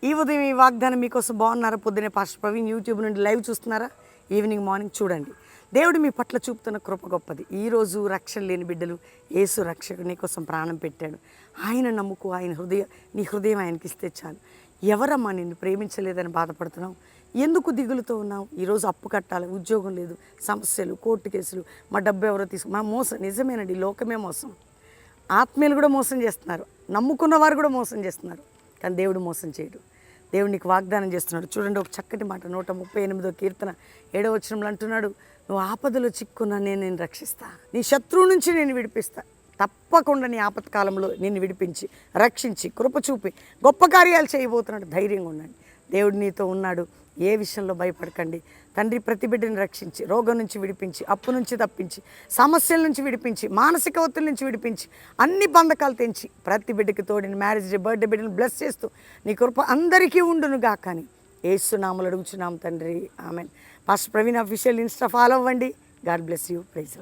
ఈ ఉదయం ఈ వాగ్దానం మీకోసం బాగున్నారా? పొద్దునే పాస్టర్ ప్రవీణ్ యూట్యూబ్ నుండి లైవ్ చూస్తున్నారా? ఈవినింగ్ మార్నింగ్ చూడండి. దేవుడు మీ పట్ల చూపుతున్న కృప గొప్పది. ఈరోజు రక్షణ లేని బిడ్డలు, యేసు రక్షకుడు నీకోసం ప్రాణం పెట్టాడు. ఆయన నమ్ముకు, నీ హృదయం ఆయనకి ఇస్తే చాలు. ఎవరమ్మా నిన్ను ప్రేమించలేదని బాధపడుతున్నావు? ఎందుకు దిగులుతో ఉన్నావు? ఈరోజు అప్పు కట్టాలి, ఉద్యోగం లేదు, సమస్యలు, కోర్టు కేసులు, మా డబ్బు ఎవరో మా మోసం. నిజమేనండి, లోకమే మోసం. ఆత్మీయులు కూడా మోసం చేస్తున్నారు, నమ్ముకున్న వారు కూడా మోసం చేస్తున్నారు. కానీ దేవుడు మోసం చేయడు. దేవుడు నీకు వాగ్దానం చేస్తున్నాడు. చూడండి, ఒక చక్కటి మాట 138వ కీర్తన 7వ వచనంలో అంటున్నాడు, నువ్వు ఆపదలో చిక్కున్నా నేను రక్షిస్తా, నీ శత్రువు నుంచి నేను విడిపిస్తా. తప్పకుండా నీ ఆపత్కాలంలో నిన్ను విడిపించి, రక్షించి, కృప చూపి గొప్ప కార్యాలు చేయబోతున్నాడు. ధైర్యంగా ఉండండి, దేవుడు నీతో ఉన్నాడు. ఏ విషయంలో భయపడకండి. తండ్రి ప్రతి బిడ్డని రక్షించి, రోగం నుంచి విడిపించి, అప్పు నుంచి తప్పించి, సమస్యల నుంచి విడిపించి, మానసిక ఒత్తిడి నుంచి విడిపించి, అన్ని బంధకాలు తెంచి, ప్రతి బిడ్డకి తోడిని మ్యారేజ్ డే, బర్త్డే బిడ్డని బ్లెస్ చేస్తూ నీ కృప అందరికీ ఉండునుగా. కానీ యేసు నామములో అడుగుచున్నాం తండ్రి, amen. Pastor Praveen official Insta follow అవ్వండి. God bless you. ప్రైజ్.